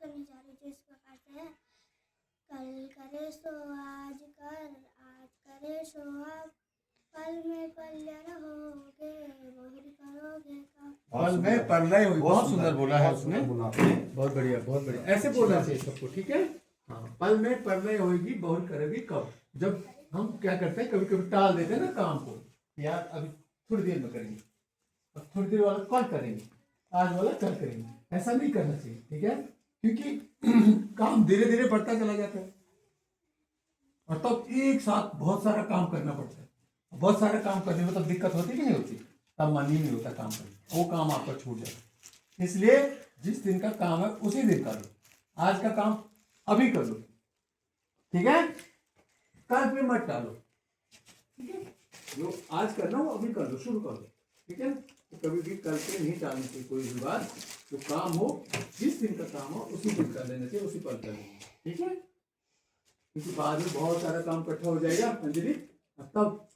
करने जा रही थी इस प्रकार से। कल करे सो आज कर, आज करे सो अब, पल में पल्य रहोगे, बहुरी करोगे कब। पल में पल्लय होगी। बहुत सुंदर बोला है उसने। बहुत बढ़िया, बहुत बढ़िया। ऐसे बोलना चाहिए सबको, ठीक है। हाँ, पल में पल्लय होगी, बहुरी करोगी कब। जब हम क्या करते हैं, कभी कभी टाल देते हैं ना काम को, यार अभी थोड़ी देर में करेंगे, अब थोड़ी देर वाला कल करेंगे, आज वाला कल करेंगे, ऐसा नहीं करना चाहिए, ठीक है। क्योंकि काम धीरे धीरे बढ़ता चला जाता है और तब एक साथ बहुत सारा काम करना पड़ता है। बहुत सारे काम करने में तब दिक्कत होती कि नहीं होती, तब मन ही नहीं होता काम करने, वो काम आपका छूट जाता। इसलिए जिस दिन का काम है उसी दिन कर लो, आज का काम अभी कर लो, ठीक है। कल पे मत टालो, ठीक है। जो आज करना हो अभी कर लो, शुरू कर लो, ठीक है। तो कभी भी कल पे नहीं टालनी चाहिए कोई भी बात। जो काम हो, जिस दिन का काम हो उसी दिन कर लेना चाहिए, उसी पल कर लेना, ठीक है। क्योंकि बाद में बहुत सारा काम इकट्ठा हो जाएगा अंजलि, तब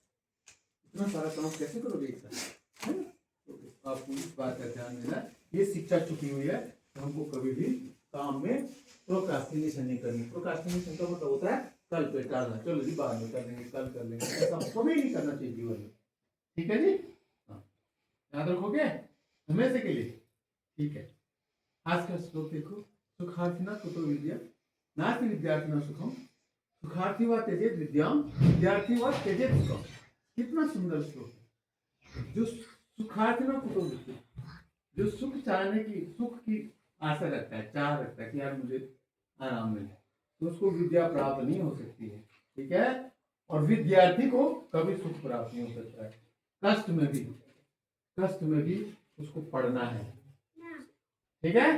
इतना सारा काम कैसे करोगे एक साथ, है ना। तो आपको इस बात का ध्यान देना, ये शिक्षा छुपी हुई है। हमको कभी भी काम में प्रोक्रास्टिनेशन नहीं करनी। प्रोक्रास्टिनेशन का मतलब होता है कल पे टालना, चलो जी बाद में कर लेंगे, कल कर लेंगे, ऐसा कभी नहीं करना चाहिए जीवन में, ठीक है जी। हाँ, याद रखोगे हमेशा के लिए, ठीक है। आज का श्लोक देखो, सुखार्थिना कुतो विद्या नास्ति विद्यार्थिना सुखम, सुखार्थी व त्यजेत विद्याम, विद्यार्थी व त्यजेत सुखम। कितना सुंदर श्लोक है। जो सुखार्थिना कुतो विद्या, जो सुख चाहने की, सुख की आशा रखता है, चाह रखता है कि यार मुझे आराम मिले, तो उसको विद्या प्राप्त नहीं हो सकती है, ठीक है। और विद्यार्थी को कभी सुख प्राप्त नहीं हो सकता है। कष्ट में भी उसको पढ़ना है, ठीक है।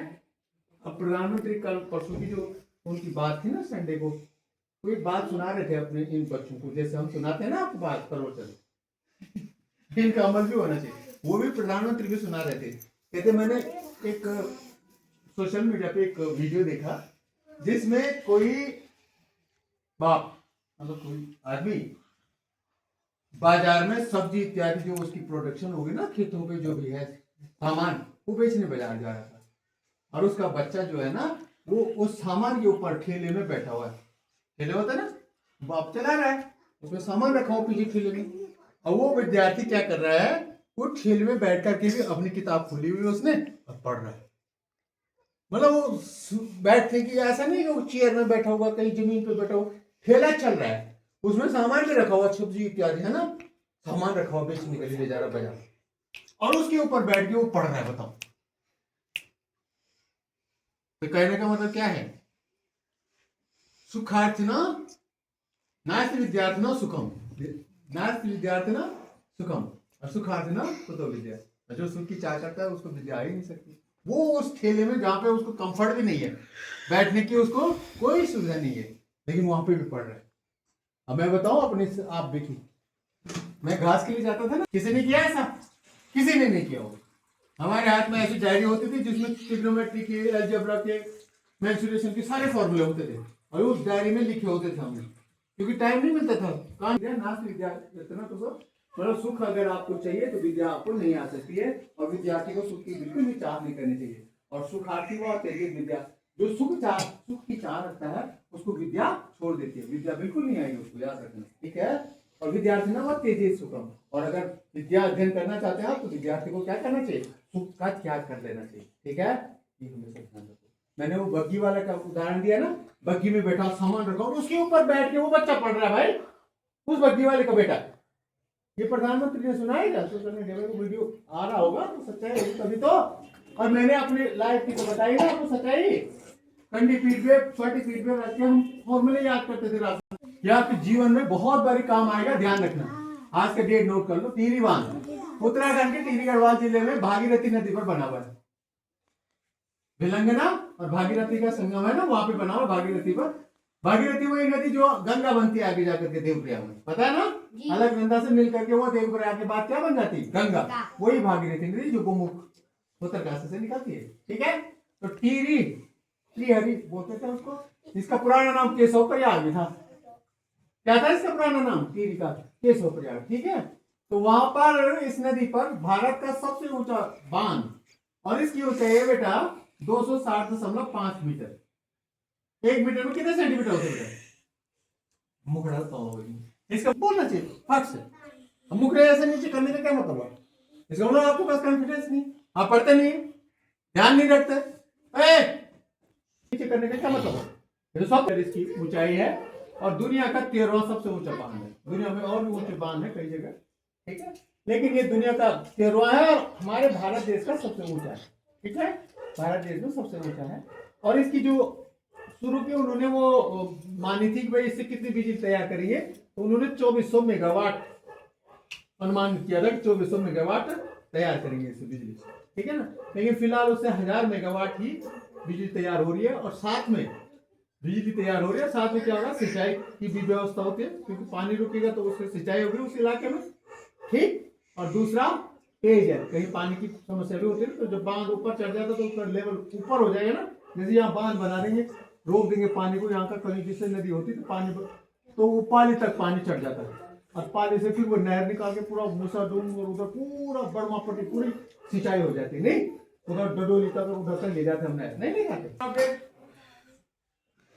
अब प्रधानमंत्री कल परसों की जो उनकी बात थी ना संडे को, कोई बात सुना रहे थे अपने इन बच्चों को, जैसे हम सुनाते हैं ना आपको बात प्रवचन, इनका अमल भी होना चाहिए। वो भी प्रधानमंत्री भी सुना रहे थे। कहते मैंने एक सोशल मीडिया पे एक वीडियो देखा जिसमें कोई बाप, मतलब कोई आदमी बाजार में सब्जी इत्यादि जो उसकी प्रोडक्शन होगी ना, खेतों पे जो भी है सामान, वो बेचने बाजार जा रहा था। और उसका बच्चा जो है ना, वो उस सामान के ऊपर ठेले में बैठा हुआ है। ठेले होता है ना, बाप चला रहा है, उसमें सामान रखा हो पीछे ठेले में, और वो विद्यार्थी क्या कर रहा है, वो ठेले में बैठ करके भी अपनी किताब खुली हुई उसने और पढ़ रहा है। मतलब वो बैठने की ऐसा नहीं कि वो चेयर में बैठा हुआ, कहीं जमीन पे बैठा हुआ, ठेला चल रहा है, उसमें सामान भी रखा हुआ, सब्जी इत्यादि है ना, सामान रखा हुआ बेचने के लिए ले जा रहा बाजार, और उसके ऊपर बैठ के वो पढ़ रहा है। बताओ, तो कहने का मतलब क्या है, सुखार्थिना नास्ति विद्यार्थिना सुखम, नास्ति विद्यार्थिना सुखम, और सुखार्थिना कुतो विद्या। जो सुख की चाह करता है उसको विद्या ही नहीं सकती। वो उस ठेले में जहाँ पे उसको कंफर्ट भी नहीं है बैठने की, उसको कोई सुविधा नहीं है, लेकिन वहां पे भी पढ़ रहा है। अब मैं बताऊं अपने से, आप देखिए, मैं घास के लिए जाता था ना, किसी ने किया ऐसा? किसी ने नहीं किया हो। हमारे हाथ में ऐसी डायरी होती थी जिसमें ट्रिग्नोमेट्री के, अलजेब्रा के, मेंसुरेशन के सारे फॉर्मूले होते थे, और उस डायरी में लिखे होते थे हमने, क्योंकि टाइम नहीं मिलता था। नास्ति विद्या इतना तो मतलब सुख अगर आपको चाहिए तो विद्या आपको नहीं आ सकती है, और विद्यार्थी को सुख की बिल्कुल भी चाह नहीं करनी चाहिए। और सुखार्थी व त्यजेत विद्या, जो सुख की चाह रखता है उसको विद्या छोड़ देती है, विद्या बिल्कुल नहीं आएगी उसको, याद रखना, ठीक है। और विद्यार्थी ना वह त्यजेत सुखम, और अगर विद्या अध्ययन करना चाहते हैं आप तो विद्यार्थी को क्या करना चाहिए, सुख का त्याग कर लेना चाहिए, ठीक है। ये हमेशा ध्यान रखो। मैंने वो बग्गी वाला का उदाहरण दिया ना, बग्गी में बैठा सामान रखा, उसके ऊपर बैठ के वो बच्चा पढ़ रहा है भाई, उस बग्गी वाले का बेटा। ये प्रधानमंत्री ने सुनाएगा, सोशल मीडिया में वीडियो आ रहा होगा तो सच्चाई होगी तभी तो। और मैंने अपने लाइफ की तो बताई ना आपको सच्चाई, कंडी पीठ पे, छोटी पीठ पे रख के हम फॉर्मूले याद करते थे रात में। ये आपके जीवन में बहुत बारी काम आएगा, ध्यान रखना। आज का डेट नोट कर लो, टिहरी बांध उत्तराखंड के टिहरी गढ़वाल जिले में भागीरथी नदी पर बना हुआ है। भिलंगना और भागीरथी का संगम है ना, वहां पे बना हुआ भागीरथी पर। भागीरथी वही नदी जो गंगा बनती है आगे जाकर के देवप्रयाग में, पता है ना, अलग गंगा से मिल करके वो देवप्रयाग के बाद क्या बन जाती है, गंगा। वही भागीरथी नदी जो गोमुख उत्तरकाशी से निकलती है, ठीक है। तो टिहरी, श्रीहरि बोलते थे उसको। इसका पुराना नाम केशव प्रयाग भी था। क्या था इसका पुराना नाम टिहरी का? केशव प्रयाग, ठीक है। तो वहां पर इस नदी पर भारत का सबसे ऊंचा बांध, और इसकी ऊंचाई है बेटा 260.5 मीटर। 1 मीटर में कितने सेंटीमीटर होते हैं? मुखड़ा तो इसका बोलना चाहिए फट से। मुखड़े ऐसे नीचे करने का क्या मतलब है? इसका मतलब आपके पास कॉन्फिडेंस नहीं, आप पढ़ते नहीं, ध्यान नहीं रखते। नीचे करने का क्या मतलब है? ये तो सब इसकी ऊंचाई है और दुनिया का 13वां सबसे ऊंचा बांध है। दुनिया में और भी ऊंचे बांध है कई जगह, ठीक है, लेकिन ये दुनिया का 13वां है और हमारे भारत देश का सबसे ऊंचा है, ठीक है, भारत देश में सबसे ऊंचा है। और इसकी जो शुरू की उन्होंने वो मानी थी कि भाई इससे कितनी बिजली तैयार करेंगे, तो उन्होंने 2400 मेगावाट अनुमान किया था कि 2400 मेगावाट तैयार करेंगे इससे बिजली, ठीक है ना। लेकिन फिलहाल उससे 1000 मेगावाट ही बिजली तैयार हो रही है और साथ में बिजली तैयार हो रही है, साथ में क्या होगा, सिंचाई की भी व्यवस्था होती है, क्योंकि पानी रुकेगा तो उससे सिंचाई होगी उस इलाके में, ठीक। और दूसरा पेयजल, कहीं पानी की समस्या भी होती है, तो जब बांध ऊपर चढ़ जाता तो उसका लेवल ऊपर हो जाएगा ना। जैसे यहाँ बांध बना देंगे, रोक देंगे पानी को, यहाँ का कहीं जिससे नदी होती तो पानी तो उपाली तक पानी चढ़ जाता है और पानी से फिर वो नहर निकाल के पूरा मूसा डूम और उधर पूरा बड़मा पट्टी पूरी सिंचाई हो जाती है, नहीं उधर डडोली तक उधर तक ले जाते हम नहर, नहीं खाते।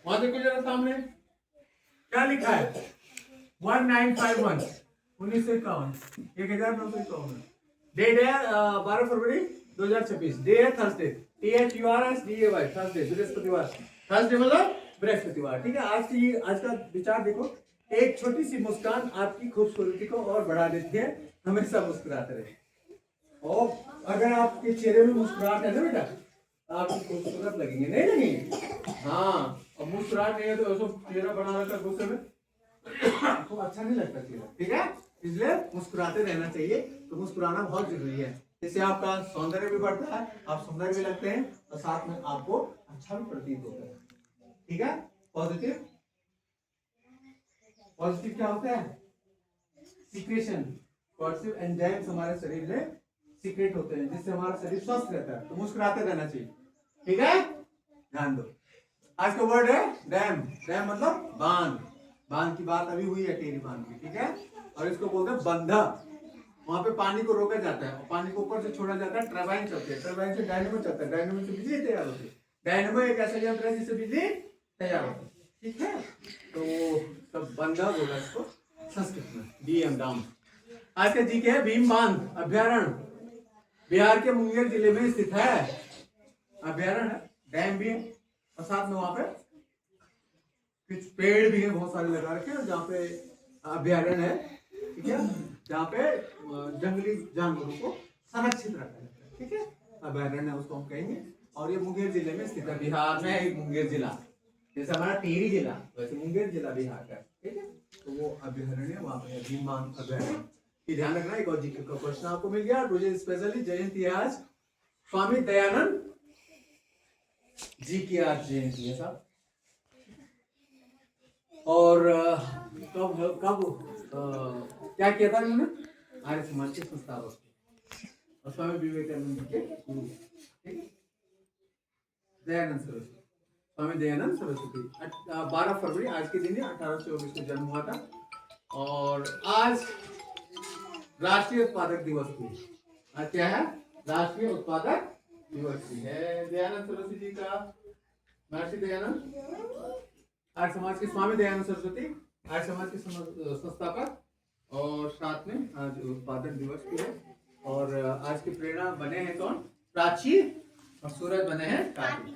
वहां देखो जरा सामने क्या लिखा है, 1951 1951 1951। डेट है 12 फरवरी 2026। डे है थर्सडे, THURSDAY, थर्सडे, बृहस्पतिवार। थर्सडे मतलब बृहस्पतिवार, ठीक है। आज का विचार देखो, एक छोटी सी मुस्कान आपकी खूबसूरती को और बढ़ा देती है, हमेशा मुस्कुराते रहे। और अगर आपके चेहरे में मुस्कुराहट है ना बेटा, आप खूबसूरत लगेंगे, नहीं लगेंगे? हाँ, और मुस्कुराहट नहीं है तो ऐसा चेहरा बना रहता है गुस्से में तो अच्छा नहीं लगता चेहरा, ठीक है। इसलिए मुस्कुराते रहना चाहिए, तो मुस्कुराना बहुत जरूरी है। इससे आपका सौंदर्य भी बढ़ता है, आप सुंदर भी लगते हैं और साथ में आपको अच्छा भी प्रतीत होता है, ठीक है। पॉजिटिव पॉजिटिव क्या होता है? सीक्रेशन, पॉजिटिव एंजाइम्स हमारे शरीर में सीक्रेट होते हैं, जिससे हमारा शरीर स्वस्थ रहता है। तो मुस्कुराते रहना चाहिए, ठीक है। ध्यान दो, आज का वर्ड है डैम। डैम मतलब बांध। बांध की बात अभी हुई है, टेरी बांध की, ठीक है। और इसको बोलते हैं बंधा। वहां पे पानी को रोका जाता है और पानी को ऊपर से छोड़ा जाता है, टरबाइन चलती है, टरबाइन से डायनेमो चलता है, डायनेमो से बिजली तैयार होती है। डायनेमो एक ऐसा यंत्र है जिससे बिजली तैयार होती है, ठीक है। तो सब बंधा बोला इसको संस्कृत में, डीएम डाम। आज का जी के है भीम बांध अभ्यारण्य, बिहार के मुंगेर जिले में स्थित है। अभ्यारण्य है, डैम भी है और साथ में वहां पे कुछ पेड़ भी है, बहुत सारे लगा रखे हैं, जहाँ पे अभ्यारण्य है, ठीक है, जहाँ पे जंगली जानवरों को संरक्षित रखा जाता है, ठीक है। अभ्यारण्य उसको हम कहेंगे। और ये मुंगेर जिले में स्थित है, बिहार में एक मुंगेर जिला, जैसे हमारा टिहरी जिला वैसे मुंगेर जिला बिहार का, ठीक है। तो वो अभ्यारण्य वहां पे भीम बांध अभ्यारण्य, ध्यान रखना। एक और जीके का क्वेश्चन आपको मिल गया। मुझे स्पेशली जयंती है आज, स्वामी दयानंद जी की आज जयंती है साहब। और कब क्या किया था उन्होंने? आर्य समाज के संस्थापक और स्वामी विवेकानंद जी के गुरु, ठीक है। दयानंद सरस्वती, स्वामी दयानंद सरस्वती 12 फरवरी आज के दिन 1824 को जन्म हुआ था। और आज राष्ट्रीय उत्पादक दिवस भी, आज क्या है? राष्ट्रीय उत्पादक दिवस भी है दयानंद सरस्वती जी का। महर्षि दयानंद आर्य समाज के स्वामी दयानंद सरस्वती आर्य समाज के संस्थापक, और साथ में आज उत्पादन दिवस भी है। और आज की प्रेरणा बने हैं कौन? प्राची, और सूरज बने हैं कार्तिक।